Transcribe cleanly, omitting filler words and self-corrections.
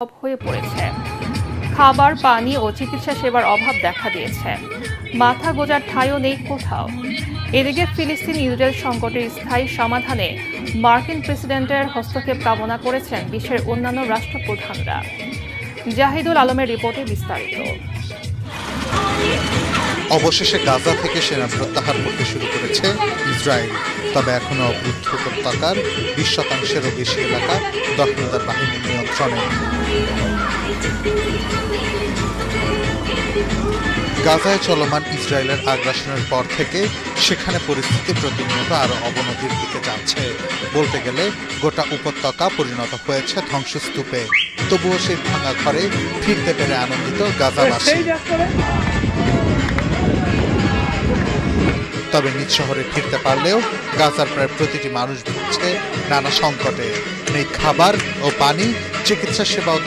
হয়ে পড়েছে। খাবার, পানি ও চিকিৎসা সেবার অভাব দেখা দিয়েছে। মাথা গোঁজার ঠাঁইও নেই কোথাও। এদিকে ফিলিস্তিন ইসরায়েল সংকটের স্থায়ী সমাধানে মার্কিন প্রেসিডেন্টের হস্তক্ষেপ কামনা করেছেন বিশ্বের অন্যান্য রাষ্ট্রপ্রধানরা। জাহিদুল আলমের রিপোর্টে বিস্তারিত। অবশেষে গাজা থেকে সেনা প্রত্যাহার করতে শুরু করেছে ইসরায়েল। তবে এখনো অবরুদ্ধ উপত্যকার 20%-এরও বেশি এলাকা দখলদার বাহিনীর নিয়ন্ত্রণে। গাজায় চলমান ইসরায়েলের আগ্রাসনের পর থেকে সেখানে পরিস্থিতি প্রতিনিয়ত আরো অবনতির দিকে যাচ্ছে। বলতে গেলে গোটা উপত্যকা পরিণত হয়েছে ধ্বংসস্তূপে। তবুও সেই ভাঙা ঘরে ফিরতে পেরে আনন্দিত গাজাবাসী। তবে নিজ শহরে ফিরতে পারলেও গাজার প্রায় প্রতিটি মানুষ ভুগছে নানা সংকটে। নেই খাবার ও পানি, চিকিৎসা সেবাও